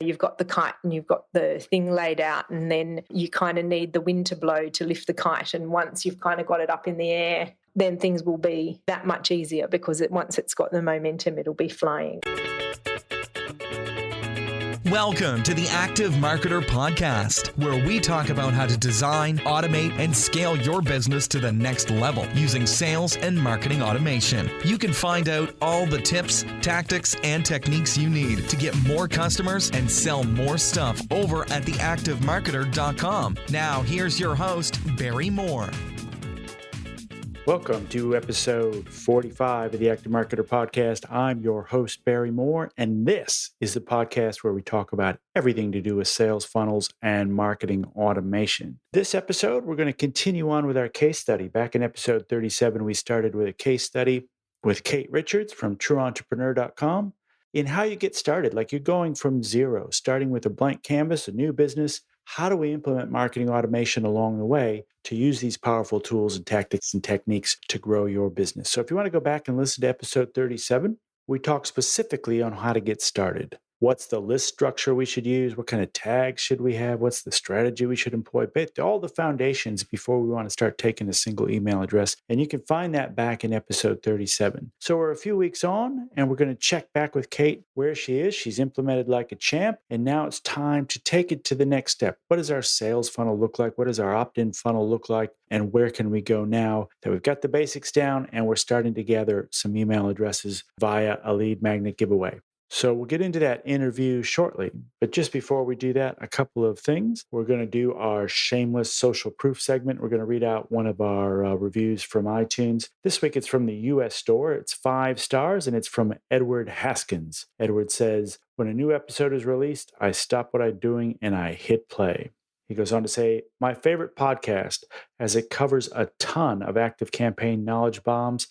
You've got the kite and you've got the thing laid out, and then you kind of need the wind to blow to lift the kite. And once you've kind of got it up in the air, then things will be that much easier because once it's got the momentum, it'll be flying. Welcome to the Active Marketer Podcast, where we talk about how to design, automate, and scale your business to the next level using sales and marketing automation. You can find out all the tips, tactics, and techniques you need to get more customers and sell more stuff over at theactivemarketer.com. Now, here's your host, Barry Moore. Welcome to episode 45 of the Active Marketer Podcast. I'm your host, Barry Moore, and this is the podcast where we talk about everything to do with sales funnels and marketing automation. This episode, we're going to continue on with our case study. Back in episode 37, we started with a case study with Cate Richards from TrueEntrepreneur.com in how you get started, like you're going from zero, starting with a blank canvas, a new business. How do we implement marketing automation along the way to use these powerful tools and tactics and techniques to grow your business? So if you want to go back and listen to episode 37, we talk specifically on how to get started. What's the list structure we should use? What kind of tags should we have? What's the strategy we should employ? All the foundations before we want to start taking a single email address. And you can find that back in episode 37. So we're a few weeks on, and we're going to check back with Cate where she is. She's implemented like a champ, and now it's time to take it to the next step. What does our sales funnel look like? What does our opt-in funnel look like? And where can we go now that we've got the basics down and we're starting to gather some email addresses via a lead magnet giveaway? So we'll get into that interview shortly. But just before we do that, a couple of things. We're going to do our shameless social proof segment. We're going to read out one of our reviews from iTunes. This week it's from the US store. It's 5 stars and it's from Edward Haskins. Edward says, "When a new episode is released, I stop what I'm doing and I hit play." He goes on to say, "My favorite podcast as it covers a ton of active campaign knowledge bombs.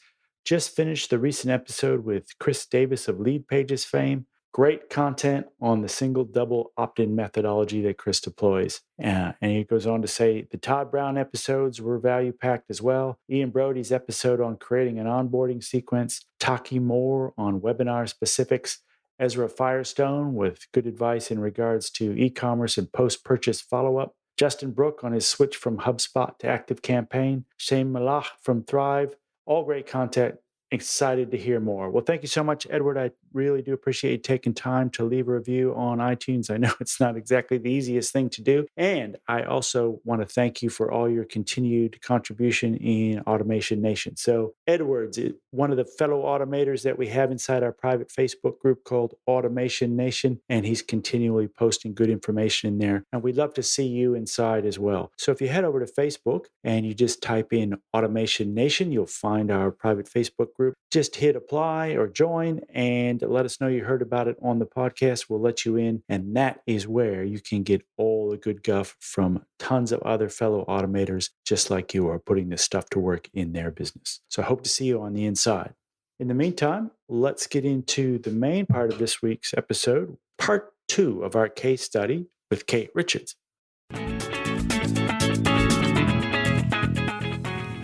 Just finished the recent episode with Chris Davis of Lead Pages fame. Great content on the single double opt-in methodology that Chris deploys." And he goes on to say the Todd Brown episodes were value-packed as well. Ian Brody's episode on creating an onboarding sequence. Taki Moore on webinar specifics. Ezra Firestone with good advice in regards to e-commerce and post-purchase follow-up. Justin Brooke on his switch from HubSpot to ActiveCampaign. Shane Malach from Thrive. All great content. Excited to hear more. Well, thank you so much, Edward. I really do appreciate you taking time to leave a review on iTunes. I know it's not exactly the easiest thing to do. And I also want to thank you for all your continued contribution in Automation Nation. So Edward's one of the fellow automators that we have inside our private Facebook group called Automation Nation, and he's continually posting good information in there. And we'd love to see you inside as well. So if you head over to Facebook and you just type in Automation Nation, you'll find our private Facebook group. Just hit apply or join and let us know you heard about it on the podcast. We'll let you in. And that is where you can get all the good guff from tons of other fellow automators just like you are putting this stuff to work in their business. So I hope to see you on the inside. In the meantime, let's get into the main part of this week's episode, part 2 of our case study with Cate Richards.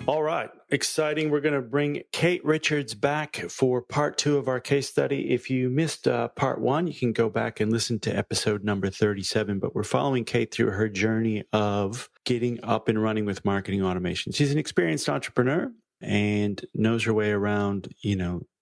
All right, exciting. We're going to bring Cate Richards back for part 2 of our case study. If you missed part 1, you can go back and listen to episode number 37. But we're following Cate through her journey of getting up and running with marketing automation. She's an experienced entrepreneur and knows her way around,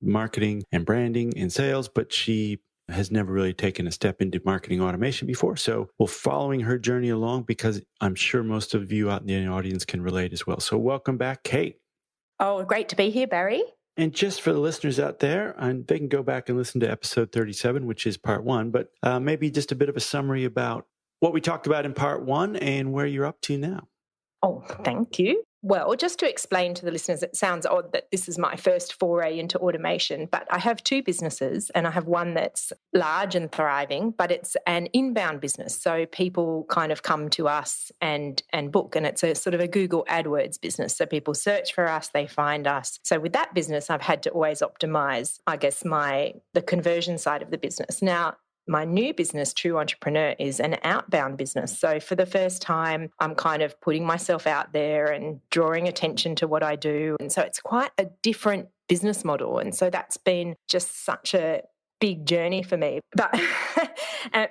marketing and branding and sales, but she has never really taken a step into marketing automation before. So we're following her journey along because I'm sure most of you out in the audience can relate as well. So welcome back, Cate. Oh, great to be here, Barry. And just for the listeners out there, they can go back and listen to episode 37, which is part 1, but maybe just a bit of a summary about what we talked about in part 1 and where you're up to now. Oh, thank you. Well, just to explain to the listeners, it sounds odd that this is my first foray into automation, but I have 2 businesses and I have one that's large and thriving, but it's an inbound business. So people kind of come to us and book, and it's a sort of a Google AdWords business. So people search for us, they find us. So with that business, I've had to always optimize, I guess, the conversion side of the business. Now, my new business, True Entrepreneur, is an outbound business. So for the first time, I'm kind of putting myself out there and drawing attention to what I do. And so it's quite a different business model. And so that's been just such a big journey for me. But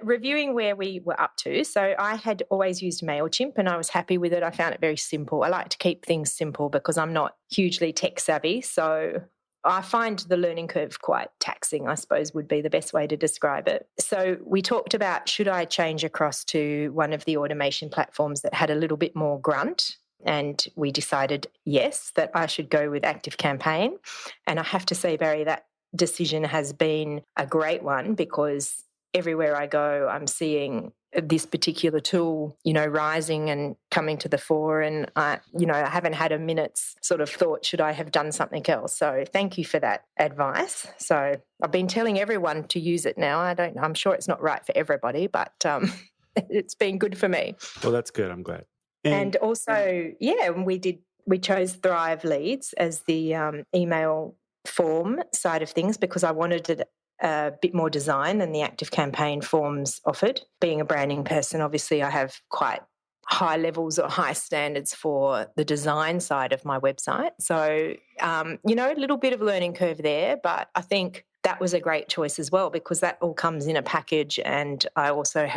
reviewing where we were up to, so I had always used MailChimp and I was happy with it. I found it very simple. I like to keep things simple because I'm not hugely tech savvy. So I find the learning curve quite taxing, I suppose would be the best way to describe it. So we talked about, should I change across to one of the automation platforms that had a little bit more grunt? And we decided, yes, that I should go with ActiveCampaign. And I have to say, Barry, that decision has been a great one because everywhere I go, I'm seeing this particular tool, rising and coming to the fore. And I haven't had a minute's sort of thought, should I have done something else? So thank you for that advice. So I've been telling everyone to use it now. I'm sure it's not right for everybody, but it's been good for me. Well, that's good. I'm glad. And also, we chose Thrive Leads as the email form side of things because I wanted it a bit more design than the ActiveCampaign forms offered. Being a branding person, obviously I have quite high levels or high standards for the design side of my website. So, a little bit of learning curve there, but I think that was a great choice as well because that all comes in a package, and I also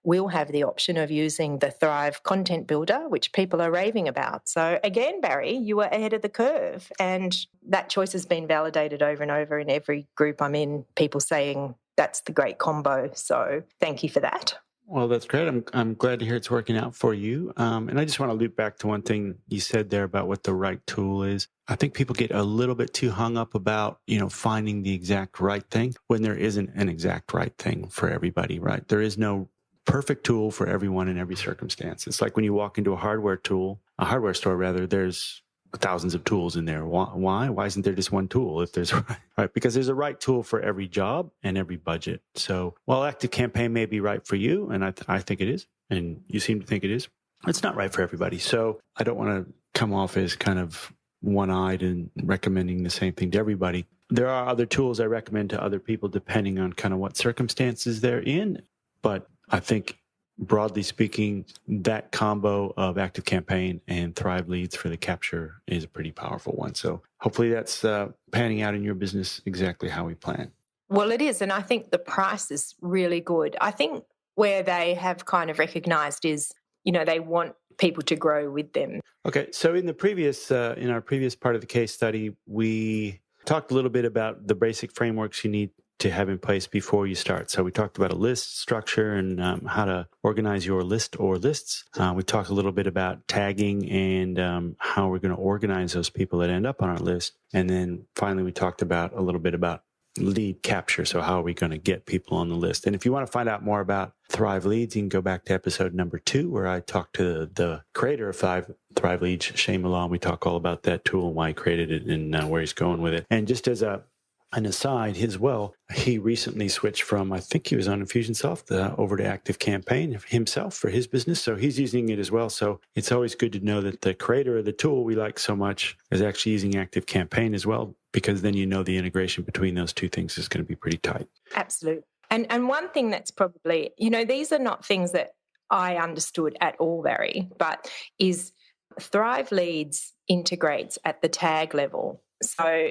will have the option of using the Thrive Content Builder, which people are raving about. So again, Barry, you were ahead of the curve, and that choice has been validated over and over in every group I'm in, people saying that's the great combo. So thank you for that. Well, that's great. I'm glad to hear it's working out for you. And I just want to loop back to one thing you said there about what the right tool is. I think people get a little bit too hung up about, finding the exact right thing when there isn't an exact right thing for everybody, right? There is no perfect tool for everyone in every circumstance. It's like when you walk into a hardware store rather, there's thousands of tools in there. Why? Why isn't there just one tool if there's right? Because there's a right tool for every job and every budget. So while ActiveCampaign may be right for you, and I think it is, and you seem to think it is, it's not right for everybody. So I don't want to come off as kind of one-eyed and recommending the same thing to everybody. There are other tools I recommend to other people depending on kind of what circumstances they're in. But I think broadly speaking, that combo of ActiveCampaign and Thrive Leads for the capture is a pretty powerful one. So hopefully that's panning out in your business exactly how we plan. Well, it is. And I think the price is really good. I think where they have kind of recognized is, they want people to grow with them. Okay. So in our previous part of the case study, we talked a little bit about the basic frameworks you need to have in place before you start. So we talked about a list structure and how to organize your list or lists. We talked a little bit about tagging and how we're going to organize those people that end up on our list. And then finally, we talked a little bit about lead capture. So how are we going to get people on the list? And if you want to find out more about Thrive Leads, you can go back to episode number 2, where I talked to the creator of Thrive Leads, Shane Malone. We talk all about that tool and why he created it and where he's going with it. And just as an aside as well, he recently switched from, I think he was on Infusionsoft, over to ActiveCampaign himself for his business. So he's using it as well. So it's always good to know that the creator of the tool we like so much is actually using ActiveCampaign as well, because then the integration between those two things is going to be pretty tight. Absolutely. And one thing that's probably, these are not things that I understood at all, Barry, but is Thrive Leads integrates at the tag level. So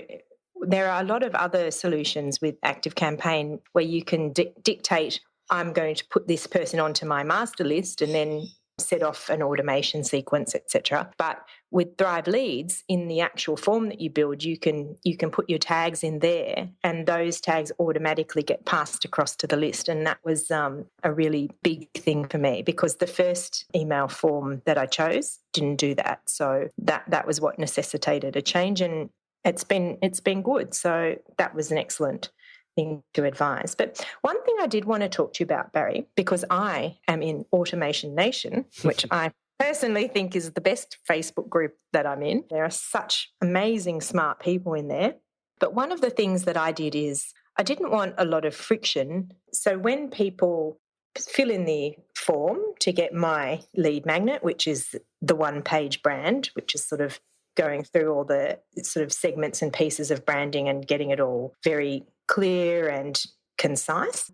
there are a lot of other solutions with ActiveCampaign where you can dictate, I'm going to put this person onto my master list and then set off an automation sequence, etc. But with Thrive Leads, in the actual form that you build, you can put your tags in there, and those tags automatically get passed across to the list. And that was a really big thing for me because the first email form that I chose didn't do that. So that was what necessitated a change, and it's been good. So that was an excellent thing to advise. But one thing I did want to talk to you about, Barry, because I am in Automation Nation, which I personally think is the best Facebook group that I'm in. There are such amazing, smart people in there. But one of the things that I did is I didn't want a lot of friction. So when people fill in the form to get my lead magnet, which is the one-page brand, which is sort of going through all the sort of segments and pieces of branding and getting it all very clear and concise.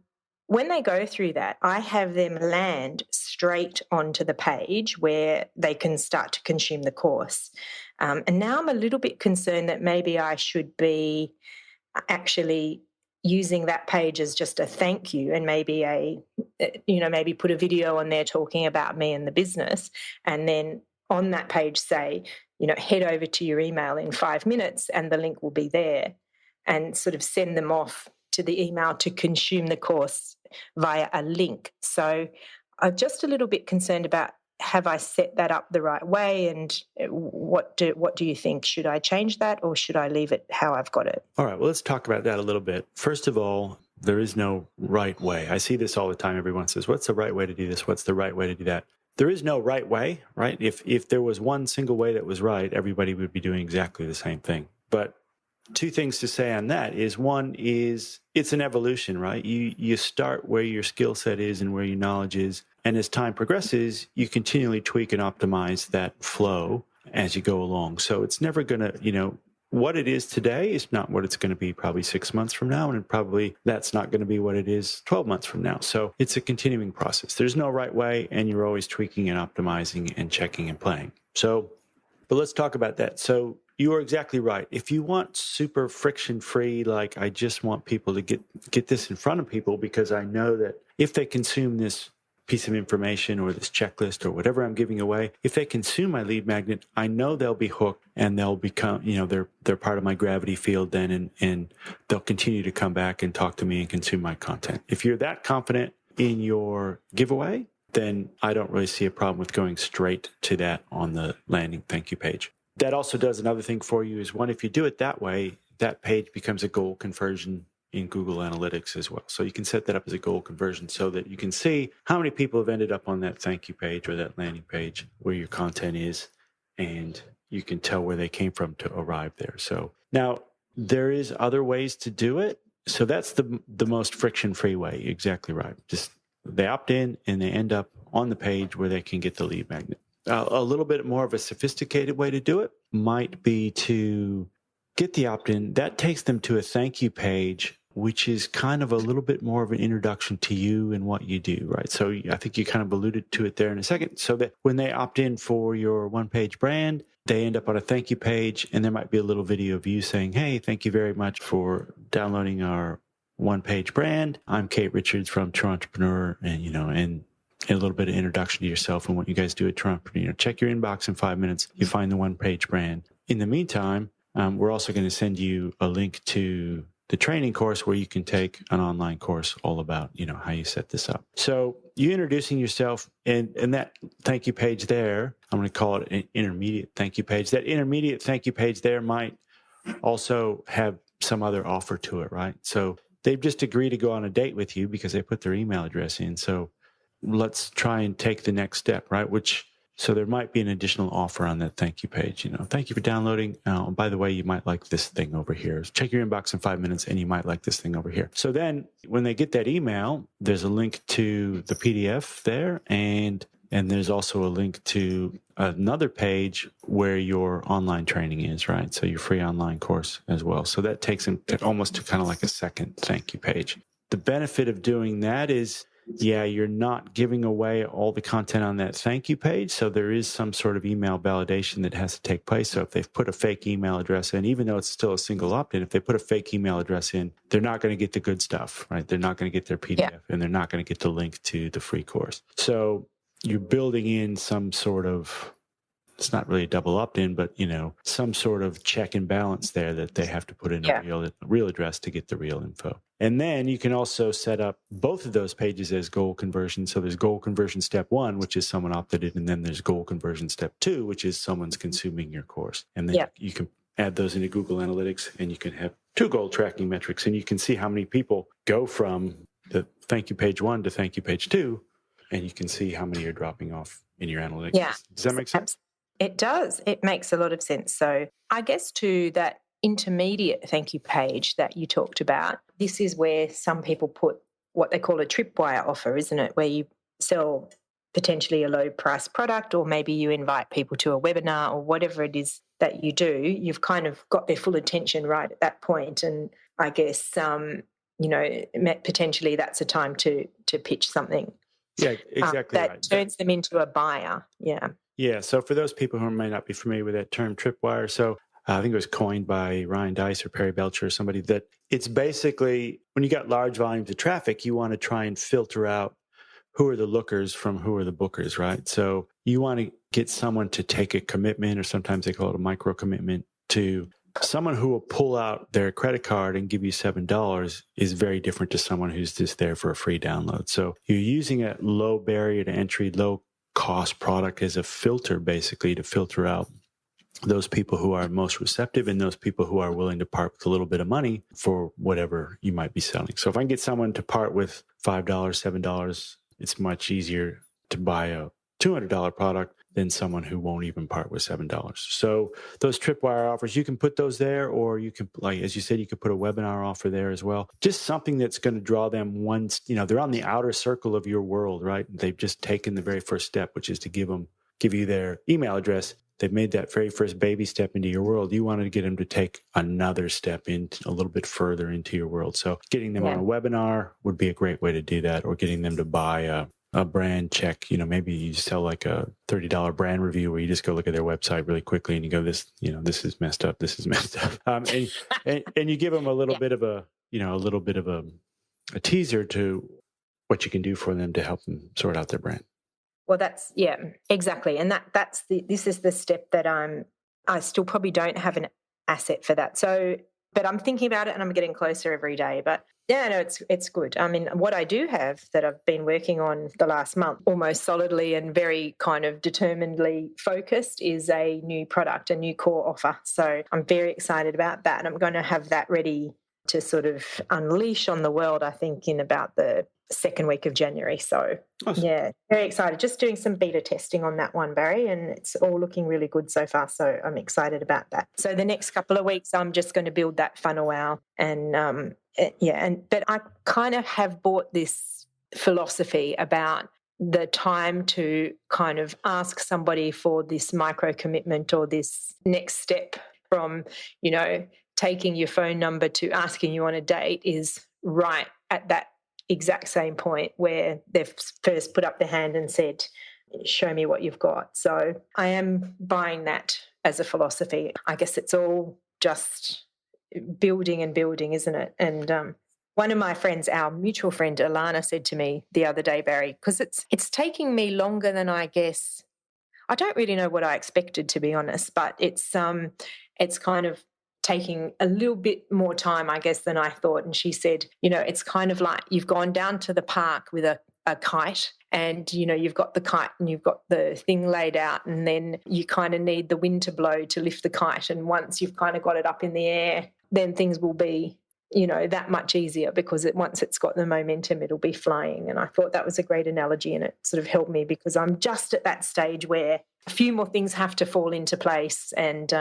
When they go through that, I have them land straight onto the page where they can start to consume the course. And now I'm a little bit concerned that maybe I should be actually using that page as just a thank you, and maybe maybe put a video on there talking about me and the business, and then on that page say, head over to your email in 5 minutes and the link will be there, and sort of send them off to the email to consume the course via a link. So I'm just a little bit concerned about, have I set that up the right way, and what do you think? Should I change that, or should I leave it how I've got it? All right, well, let's talk about that a little bit. First of all, there is no right way. I see this all the time. Everyone says, what's the right way to do this? What's the right way to do that? There is no right way, right? If there was one single way that was right, everybody would be doing exactly the same thing. But two things to say on that is, one is it's an evolution, right? You start where your skill set is and where your knowledge is. And as time progresses, you continually tweak and optimize that flow as you go along. So it's never going to, what it is today is not what it's going to be probably 6 months from now. And probably that's not going to be what it is 12 months from now. So it's a continuing process. There's no right way, and you're always tweaking and optimizing and checking and playing. So, but let's talk about that. So you are exactly right. If you want super friction-free, like I just want people to get this in front of people, because I know that if they consume this piece of information or this checklist or whatever I'm giving away, if they consume my lead magnet, I know they'll be hooked and they'll become, they're part of my gravity field then, and they'll continue to come back and talk to me and consume my content. If you're that confident in your giveaway, then I don't really see a problem with going straight to that on the landing thank you page. That also does another thing for you is, one, if you do it that way, that page becomes a goal conversion in Google Analytics as well. So you can set that up as a goal conversion so that you can see how many people have ended up on that thank you page or that landing page where your content is, and you can tell where they came from to arrive there. So now there is other ways to do it. So that's the most friction-free way. Exactly right. Just they opt in and they end up on the page where they can get the lead magnet. A little bit more of a sophisticated way to do it might be to get the opt-in. That takes them to a thank you page, which is kind of a little bit more of an introduction to you and what you do, right? So I think you kind of alluded to it there in a second. So that when they opt in for your one-page brand, they end up on a thank you page, and there might be a little video of you saying, hey, thank you very much for downloading our one-page brand. I'm Cate Richards from True Entrepreneur, and a little bit of introduction to yourself and what you guys do at True Entrepreneur. Check your inbox in 5 minutes. You find the one-page brand. In the meantime, we're also going to send you a link to the training course where you can take an online course all about, how you set this up. So you introducing yourself and that thank you page there, I'm going to call it an intermediate thank you page. That intermediate thank you page there might also have some other offer to it, right? So they've just agreed to go on a date with you because they put their email address in. So let's try and take the next step, right? So there might be an additional offer on that thank you page. Thank you for downloading. By the way, you might like this thing over here. Check your inbox in 5 minutes and you might like this thing over here. So then when they get that email, there's a link to the PDF there. And there's also a link to another page where your online training is, right? So your free online course as well. So that takes them almost to kind of like a second thank you page. The benefit of doing that is, you're not giving away all the content on that thank you page. So there is some sort of email validation that has to take place. So if they've put a fake email address in, even though it's still a single opt-in, if they put a fake email address in, they're not going to get the good stuff, right? They're not going to get their PDF and they're not going to get the link to the free course. So you're building in some sort of, it's not really a double opt-in, but some sort of check and balance there that they have to put in a real address to get the real info. And then you can also set up both of those pages as goal conversion. So there's goal conversion step 1, which is someone opted in, and then there's goal conversion step 2, which is someone's consuming your course. And then you can add those into Google Analytics, and you can have 2 goal tracking metrics, and you can see how many people go from the thank you page 1 to thank you page 2, and you can see how many are dropping off in your analytics. Yeah. Does that make sense? It does. It makes a lot of sense. So I guess to that intermediate thank you page that you talked about, this is where some people put what they call a Tripwire offer, isn't it? Where you sell potentially a low price product, or maybe you invite people to a webinar or whatever it is that you do. You've kind of got their full attention right at that point. And I guess, potentially that's a time to pitch something. Yeah, exactly. That turns them into a buyer. Yeah. Yeah. So for those people who may not be familiar with that term, Tripwire. So I think it was coined by Ryan Dice or Perry Belcher or somebody, that it's basically when you got large volumes of traffic, you want to try and filter out who are the lookers from who are the bookers, right? So you want to get someone to take a commitment, or sometimes they call it a micro commitment, to someone who will pull out their credit card and give you $7 is very different to someone who's just there for a free download. So you're using a low barrier to entry, low cost product as a filter, basically, to filter out those people who are most receptive and those people who are willing to part with a little bit of money for whatever you might be selling. So if I can get someone to part with $5, $7, it's much easier to buy a $200 product than someone who won't even part with $7. So those Tripwire offers, you can put those there, or you can, like, as you said, you could put a webinar offer there as well. Just something that's going to draw them once, they're on the outer circle of your world, right? They've just taken the very first step, which is to give you their email address. They've made that very first baby step into your world. You wanted to get them to take another step in, a little bit further into your world. So getting them on a webinar would be a great way to do that, or getting them to buy a brand check. Maybe you sell like a $30 brand review where you just go look at their website really quickly and you go, this is messed up. This is messed up. And you give them a little bit of a teaser to what you can do for them to help them sort out their brand. Well, that's, exactly. And this is the step that I still probably don't have an asset for that. So, but I'm thinking about it and I'm getting closer every day. But it's good. I mean, what I do have that I've been working on the last month, almost solidly and very kind of determinedly focused, is a new product, a new core offer. So I'm very excited about that. And I'm going to have that ready to sort of unleash on the world, I think, in about the second week of January. So awesome. Yeah, very excited. Just doing some beta testing on that one, Barry, and it's all looking really good so far. So I'm excited about that. So the next couple of weeks, I'm just going to build that funnel out. And but I kind of have bought this philosophy about the time to kind of ask somebody for this micro commitment or this next step from, taking your phone number to asking you on a date is right at that exact same point where they've first put up their hand and said, show me what you've got. So I am buying that as a philosophy. I guess it's all just building and building, isn't it? And one of my friends, our mutual friend Alana, said to me the other day, Barry, because it's taking me longer than I guess. I don't really know what I expected, to be honest, but it's kind of taking a little bit more time, I guess, than I thought. And she said, it's kind of like you've gone down to the park with a kite and, you've got the kite and you've got the thing laid out, and then you kind of need the wind to blow to lift the kite. And once you've kind of got it up in the air, then things will be, that much easier, because once it's got the momentum, it'll be flying. And I thought that was a great analogy, and it sort of helped me, because I'm just at that stage where a few more things have to fall into place, and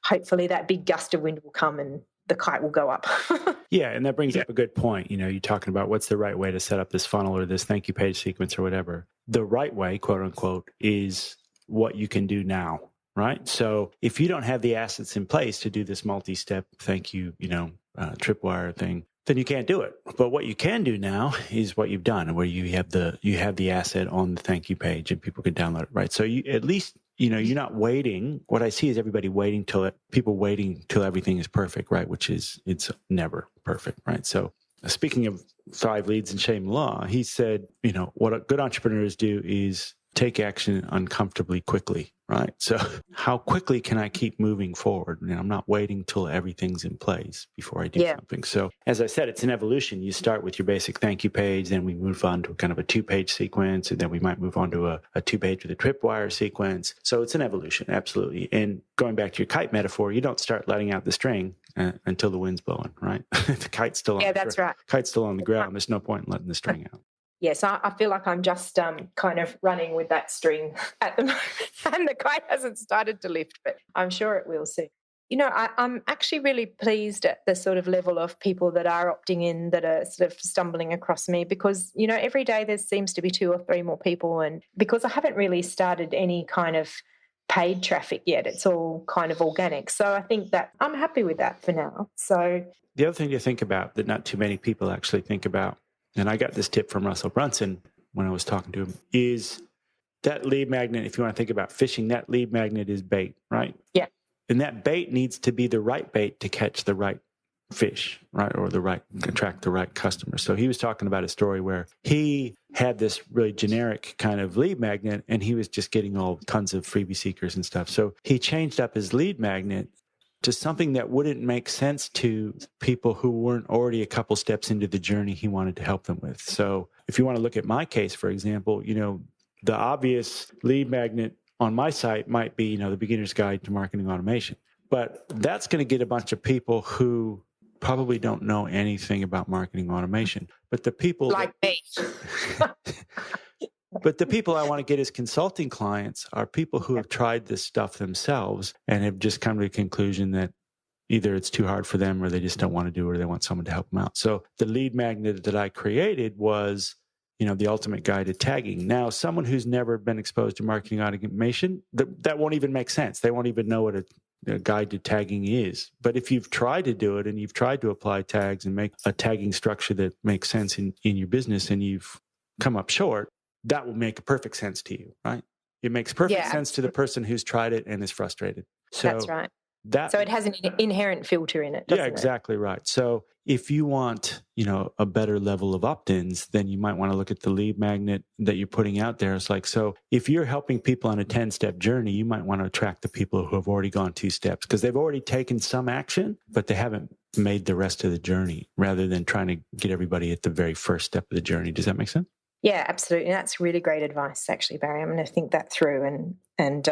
hopefully that big gust of wind will come and the kite will go up. Yeah, and that brings up a good point. You're talking about what's the right way to set up this funnel or this thank you page sequence or whatever. The right way, quote unquote, is what you can do now, right? So if you don't have the assets in place to do this multi-step thank you, Tripwire thing, then you can't do it. But what you can do now is what you've done, where you have the asset on the thank you page and people can download it, right? So you at least, you're not waiting. What I see is everybody waiting till everything is perfect, right? Which is, it's never perfect, right? So speaking of 5 leads and shame law, he said, what good entrepreneurs do is take action uncomfortably quickly, right? So how quickly can I keep moving forward? I'm not waiting till everything's in place before I do something. So as I said, it's an evolution. You start with your basic thank you page, then we move on to kind of a 2-page sequence, and then we might move on to a 2-page with a Tripwire sequence. So it's an evolution, absolutely. And going back to your kite metaphor, you don't start letting out the string until the wind's blowing, right? The kite's still on that's right. Kite's still on the ground. There's no point in letting the string out. Yes, I feel like I'm just kind of running with that string at the moment, and the kite hasn't started to lift, but I'm sure it will soon. I'm actually really pleased at the sort of level of people that are opting in, that are sort of stumbling across me, because, every day there seems to be 2 or 3 more people, and because I haven't really started any kind of paid traffic yet, it's all kind of organic. So I think that I'm happy with that for now. So the other thing to think about that not too many people actually think about, and I got this tip from Russell Brunson when I was talking to him, is that lead magnet. If you want to think about fishing, that lead magnet is bait, right? Yeah. And that bait needs to be the right bait to catch the right fish, right? Or attract the right customer. So he was talking about a story where he had this really generic kind of lead magnet and he was just getting all tons of freebie seekers and stuff. So he changed up his lead magnet to something that wouldn't make sense to people who weren't already a couple steps into the journey he wanted to help them with. So if you want to look at my case, for example, the obvious lead magnet on my site might be, the beginner's guide to marketing automation. But that's going to get a bunch of people who probably don't know anything about marketing automation. But the people like me. But the people I want to get as consulting clients are people who have tried this stuff themselves and have just come to the conclusion that either it's too hard for them or they just don't want to do it or they want someone to help them out. So the lead magnet that I created was, the ultimate guide to tagging. Now, someone who's never been exposed to marketing automation, that won't even make sense. They won't even know what a guide to tagging is. But if you've tried to do it and you've tried to apply tags and make a tagging structure that makes sense in your business and you've come up short, that will make perfect sense to you, right? It makes perfect sense to the person who's tried it and is frustrated. So that's right. So it has an inherent filter in it, doesn't it? Exactly right. So if you want, a better level of opt-ins, then you might want to look at the lead magnet that you're putting out there. It's like, so if you're helping people on a 10-step journey, you might want to attract the people who have already gone 2 steps because they've already taken some action, but they haven't made the rest of the journey rather than trying to get everybody at the very first step of the journey. Does that make sense? Yeah, absolutely. That's really great advice, actually, Barry. I'm going to think that through and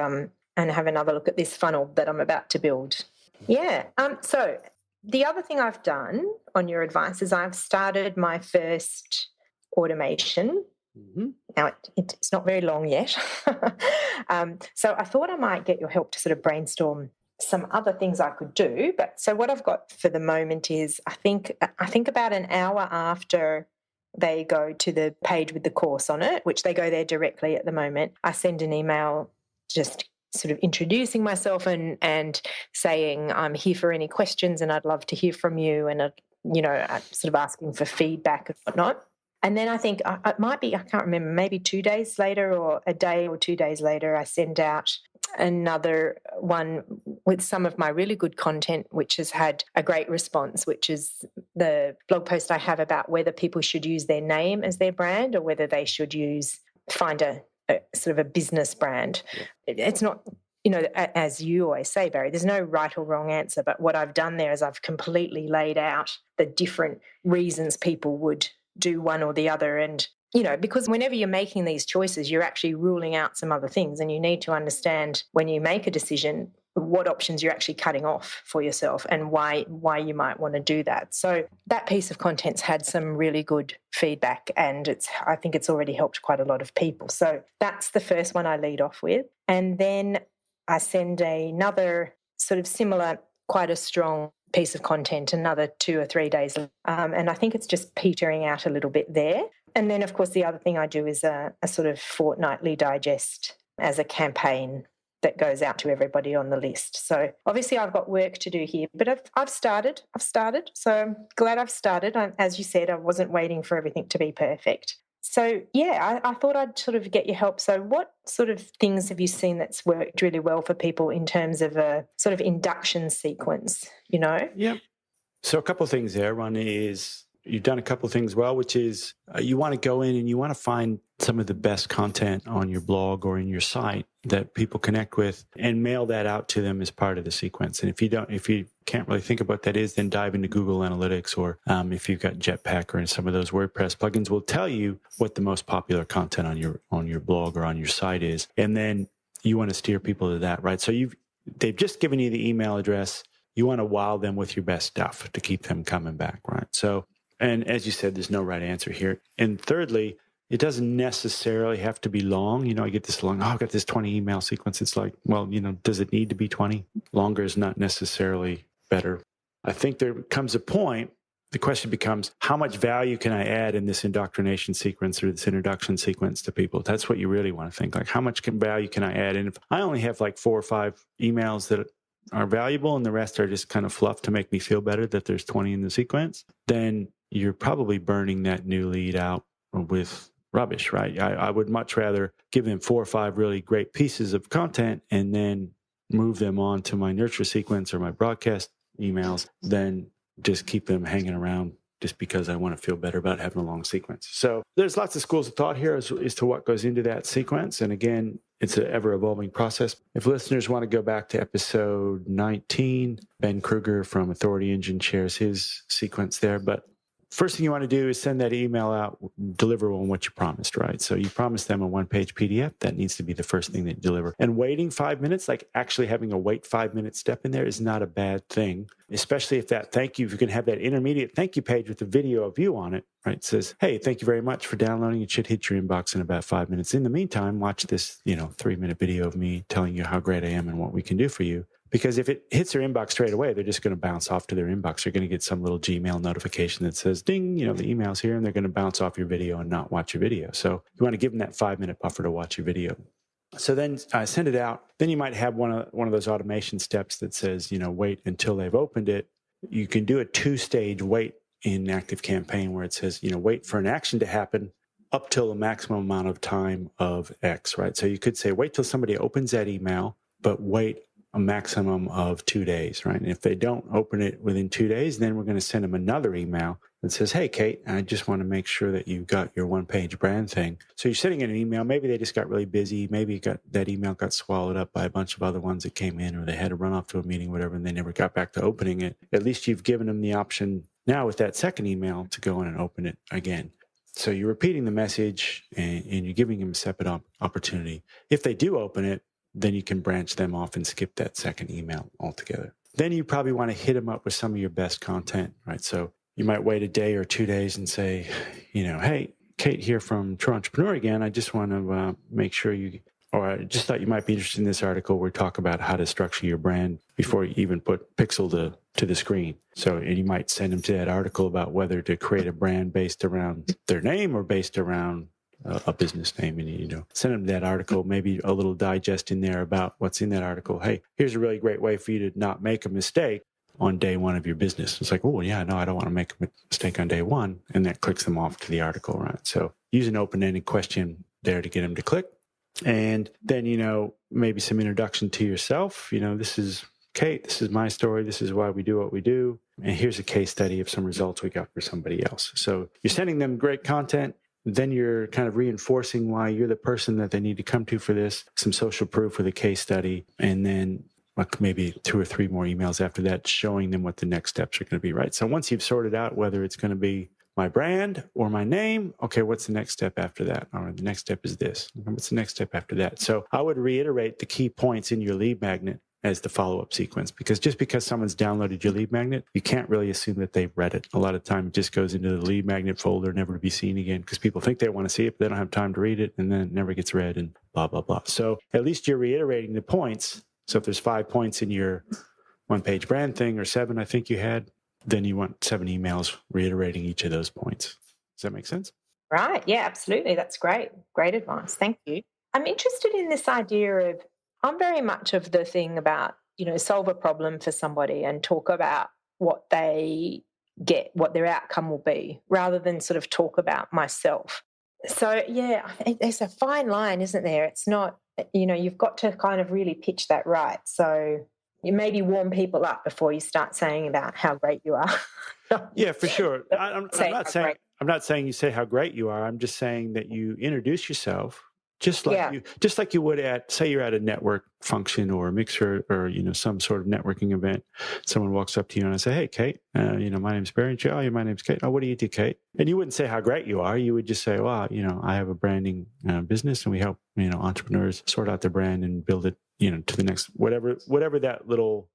have another look at this funnel that I'm about to build. Yeah. So the other thing I've done on your advice is I've started my first automation. Mm-hmm. Now, it's not very long yet. So I thought I might get your help to sort of brainstorm some other things I could do. But so what I've got for the moment is I think about an hour after they go to the page with the course on it, which they go there directly at the moment, I send an email just sort of introducing myself and saying I'm here for any questions and I'd love to hear from you and, sort of asking for feedback and whatnot. And then I think it might be, I can't remember, maybe 2 days later or a day or 2 days later, I send out another one with some of my really good content, which has had a great response, which is the blog post I have about whether people should use their name as their brand or whether they should find a sort of a business brand. It's not, as you always say, Barry, there's no right or wrong answer. But what I've done there is I've completely laid out the different reasons people would do one or the other. And, because whenever you're making these choices, you're actually ruling out some other things. And you need to understand when you make a decision, what options you're actually cutting off for yourself and why you might want to do that. So that piece of content's had some really good feedback and I think it's already helped quite a lot of people. So that's the first one I lead off with. And then I send another sort of similar, quite a strong piece of content another 2 or 3 days. And I think it's just petering out a little bit there. And then, of course, the other thing I do is a sort of fortnightly digest as a campaign that goes out to everybody on the list. So obviously I've got work to do here, but I've started. So I'm glad I've started. As you said, I wasn't waiting for everything to be perfect. So, yeah, I thought I'd sort of get your help. So what sort of things have you seen that's worked really well for people in terms of a sort of induction sequence, Yeah. So a couple of things there. One is you've done a couple of things well, which is you want to go in and you want to find some of the best content on your blog or in your site that people connect with and mail that out to them as part of the sequence. And if you can't really think of what that is, then dive into Google Analytics or if you've got Jetpack or some of those WordPress plugins will tell you what the most popular content on your blog or on your site is. And then you want to steer people to that, right? So they've just given you the email address. You want to wow them with your best stuff to keep them coming back, right? So, and as you said, there's no right answer here. And thirdly, it doesn't necessarily have to be long. I get this long, I've got this 20 email sequence. It's like, well, does it need to be 20? Longer is not necessarily better. I think there comes a point, the question becomes, how much value can I add in this indoctrination sequence or this introduction sequence to people? That's what you really want to think. Like, how much value can I add? And if I only have like 4 or 5 emails that are valuable and the rest are just kind of fluff to make me feel better that there's 20 in the sequence, then you're probably burning that new lead out with rubbish, right? I would much rather give them 4 or 5 really great pieces of content and then move them on to my nurture sequence or my broadcast emails than just keep them hanging around just because I want to feel better about having a long sequence. So there's lots of schools of thought here as to what goes into that sequence. And again, it's an ever-evolving process. If listeners want to go back to episode 19, Ben Kruger from Authority Engine shares his sequence there. But first thing you want to do is send that email out, deliver on what you promised, right? So you promised them a one-page PDF. That needs to be the first thing that you deliver. And waiting 5 minutes, like actually having a wait 5-minute step in there is not a bad thing, especially if that thank you, if you can have that intermediate thank you page with a video of you on it, right? It says, hey, thank you very much for downloading. It should hit your inbox in about 5 minutes. In the meantime, watch this, 3-minute video of me telling you how great I am and what we can do for you. Because if it hits their inbox straight away, they're just going to bounce off to their inbox. They're going to get some little Gmail notification that says, ding, the email's here, and they're going to bounce off your video and not watch your video. So you want to give them that 5-minute buffer to watch your video. So then send it out. Then you might have one of those automation steps that says, wait until they've opened it. You can do a 2-stage wait in ActiveCampaign where it says, wait for an action to happen up till the maximum amount of time of X, right? So you could say, wait till somebody opens that email, but wait a maximum of 2 days, right? And if they don't open it within 2 days, then we're going to send them another email that says, hey, Kate, I just want to make sure that you got your one-page brand thing. So you're sending in an email. Maybe they just got really busy. Maybe that email got swallowed up by a bunch of other ones that came in, or they had to run off to a meeting, whatever, and they never got back to opening it. At least you've given them the option now with that second email to go in and open it again. So you're repeating the message and you're giving them a separate opportunity. If they do open it, then you can branch them off and skip that second email altogether. Then you probably want to hit them up with some of your best content, right? So you might wait a day or 2 days and say, hey, Kate here from True Entrepreneur again. I just want to make sure I just thought you might be interested in this article where we talk about how to structure your brand before you even put pixel to the screen. So, and you might send them to that article about whether to create a brand based around their name or based around a business name, and send them that article, maybe a little digest in there about what's in that article. Hey, here's a really great way for you to not make a mistake on day one of your business. It's like, oh yeah, no, I don't want to make a mistake on day one, and that clicks them off to the article, right? So use an open-ended question there to get them to click, and then maybe some introduction to yourself. This is Kate. This is my story. This is why we do what we do, and here's a case study of some results we got for somebody else. So you're sending them great content. Then you're kind of reinforcing why you're the person that they need to come to for this, some social proof with a case study, and then maybe 2 or 3 more emails after that showing them what the next steps are going to be, right? So once you've sorted out whether it's going to be my brand or my name, okay, what's the next step after that? Or the next step is this. What's the next step after that? So I would reiterate the key points in your lead magnet as the follow-up sequence, because just because someone's downloaded your lead magnet, you can't really assume that they've read it. A lot of time it just goes into the lead magnet folder, never to be seen again, because people think they want to see it, but they don't have time to read it, and then it never gets read, and blah, blah, blah. So at least you're reiterating the points. So if there's 5 points in your one-page brand thing, or 7, I think you had, then you want 7 emails reiterating each of those points. Does that make sense? Right. Yeah, absolutely. That's great. Great advice. Thank you. I'm interested in this idea of, I'm very much of the thing about, solve a problem for somebody and talk about what they get, what their outcome will be, rather than sort of talk about myself. So, yeah, I think there's a fine line, isn't there? It's not, you've got to kind of really pitch that right. So you maybe warm people up before you start saying about how great you are. Yeah, for sure. I'm not saying you say how great you are. I'm just saying that you introduce yourself. Just like you would say you're at a network function or a mixer or some sort of networking event. Someone walks up to you and I say, "Hey, Kate, my name's Barry." And you, my name's Kate. Oh, what do you do, Kate? And you wouldn't say how great you are. You would just say, "Well, I have a branding business, and we help entrepreneurs sort out their brand and build it to the next whatever that little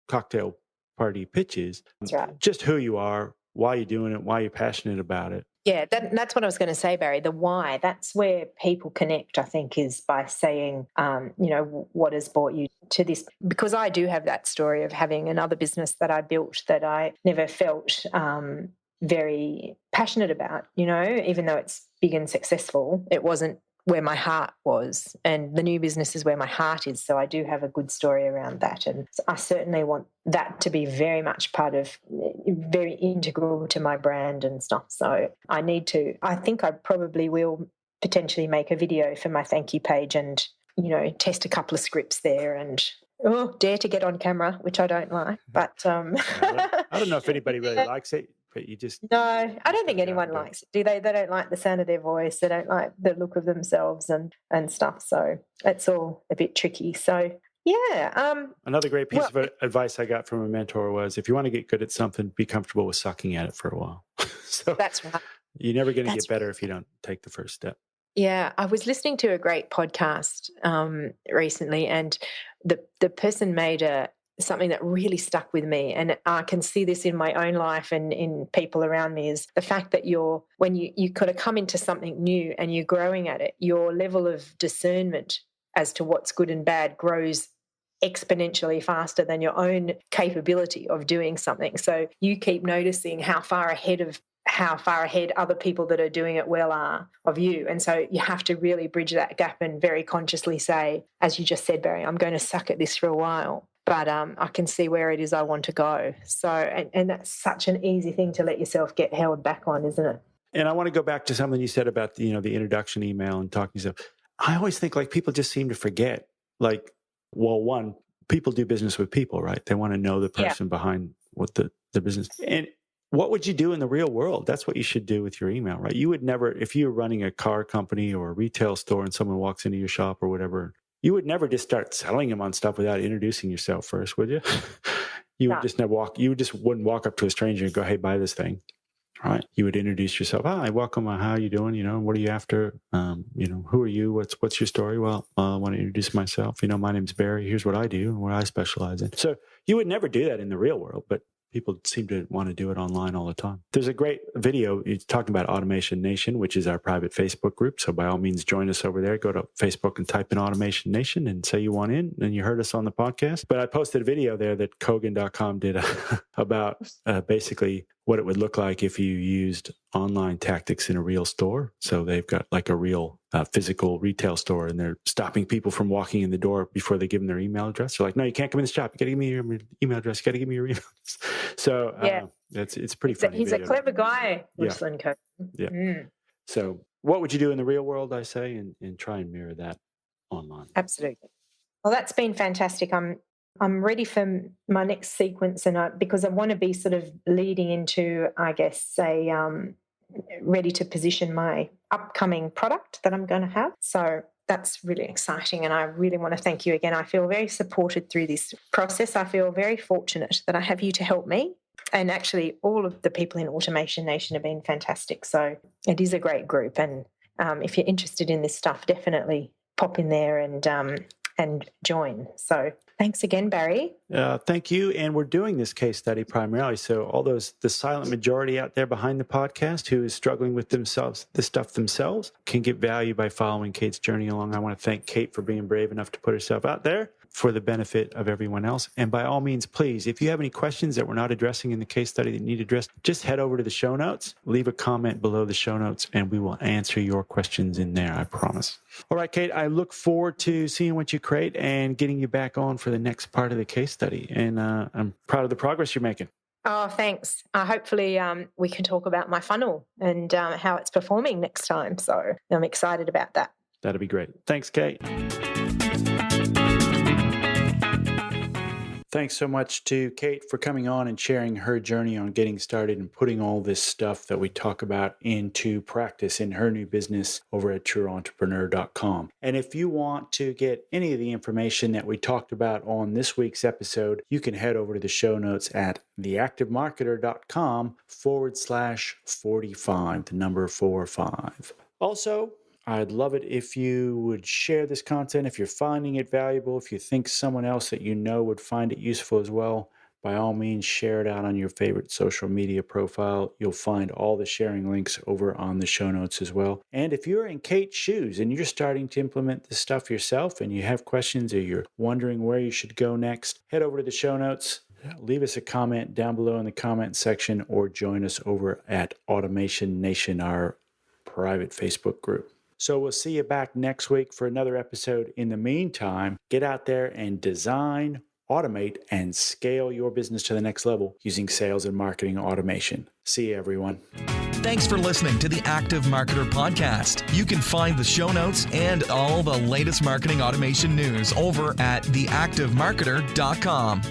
cocktail party pitch is." That's right. Just who you are, why you're doing it, why you're passionate about it. Yeah, that's what I was going to say, Barry, the why. That's where people connect, I think, is by saying, what has brought you to this? Because I do have that story of having another business that I built that I never felt very passionate about, even though it's big and successful. It wasn't where my heart was, and the new business is where my heart is. So I do have a good story around that. And I certainly want that to be very much very integral to my brand and stuff. So I think I probably will potentially make a video for my thank you page and, test a couple of scripts there and Oh, dare to get on camera, which I don't like. But I don't know if anybody really yeah. likes it, but you just No, I don't gotta think get out anyone and do it. likes it, do they? They don't like the sound of their voice. They don't like the look of themselves and stuff. So it's all a bit tricky. So yeah. Another great piece Well, of advice I got from a mentor was, if you want to get good at something, be comfortable with sucking at it for a while. So that's right. you're never going to That's get better if you don't take the first step. Yeah, I was listening to a great podcast recently, and the person made something that really stuck with me, and I can see this in my own life and in people around me, is the fact that when you kind of come into something new and you're growing at it, your level of discernment as to what's good and bad grows exponentially faster than your own capability of doing something. So you keep noticing how far ahead other people that are doing it well are of you. And so you have to really bridge that gap and very consciously say, as you just said, Barry, I'm going to suck at this for a while, but I can see where it is I want to go. So, and that's such an easy thing to let yourself get held back on, isn't it? And I want to go back to something you said about the introduction email and talking stuff. I always think like people just seem to forget, like, well, one, people do business with people, right? They want to know the person behind what the business. And what would you do in the real world? That's what you should do with your email, right? You would never, if you're running a car company or a retail store and someone walks into your shop or whatever, you would never just start selling them on stuff without introducing yourself first, would you? You just wouldn't walk up to a stranger and go, hey, buy this thing. Right. You would introduce yourself. Hi, welcome. How are you doing? What are you after? Who are you? What's your story? Well, I want to introduce myself. My name's Barry. Here's what I do and what I specialize in. So you would never do that in the real world, but people seem to want to do it online all the time. There's a great video talking about Automation Nation, which is our private Facebook group. So by all means, join us over there. Go to Facebook and type in Automation Nation and say you want in, and you heard us on the podcast. But I posted a video there that Kogan.com did about basically what it would look like if you used online tactics in a real store. So they've got like a real physical retail store, and they're stopping people from walking in the door before they give them their email address. They're like, no, you can't come in the shop. You got to give me your email address. You got to give me your email address. So it's pretty funny. He's a clever guy, Ruslan Cohen. Yeah. So what would you do in the real world, I say, and try and mirror that online? Absolutely. Well, that's been fantastic. I'm ready for my next sequence, and because I want to be sort of leading into, I guess, ready to position my upcoming product that I'm going to have. So that's really exciting, and I really want to thank you again. I feel very supported through this process. I feel very fortunate that I have you to help me, and actually all of the people in Automation Nation have been fantastic. So it is a great group, and if you're interested in this stuff, definitely pop in there and join. So thanks again, Barry. Thank you. And we're doing this case study primarily so all the silent majority out there behind the podcast who is struggling with this stuff themselves can get value by following Cate's journey along. I want to thank Cate for being brave enough to put herself out there for the benefit of everyone else. And by all means, please, if you have any questions that we're not addressing in the case study that need addressed, just head over to the show notes, leave a comment below the show notes, and we will answer your questions in there, I promise. All right, Cate, I look forward to seeing what you create and getting you back on for the next part of the case study. And I'm proud of the progress you're making. Oh, thanks. Hopefully we can talk about my funnel and how it's performing next time. So I'm excited about that. That'll be great. Thanks, Cate. Thanks so much to Cate for coming on and sharing her journey on getting started and putting all this stuff that we talk about into practice in her new business over at TrueEntrepreneur.com. And if you want to get any of the information that we talked about on this week's episode, you can head over to the show notes at theactivemarketer.com/45, the number 45. Also, I'd love it if you would share this content. If you're finding it valuable, if you think someone else that you know would find it useful as well, by all means, share it out on your favorite social media profile. You'll find all the sharing links over on the show notes as well. And if you're in Cate's shoes and you're starting to implement this stuff yourself and you have questions or you're wondering where you should go next, head over to the show notes. Leave us a comment down below in the comment section or join us over at Automation Nation, our private Facebook group. So we'll see you back next week for another episode. In the meantime, get out there and design, automate, and scale your business to the next level using sales and marketing automation. See you, everyone. Thanks for listening to the Active Marketer Podcast. You can find the show notes and all the latest marketing automation news over at theactivemarketer.com.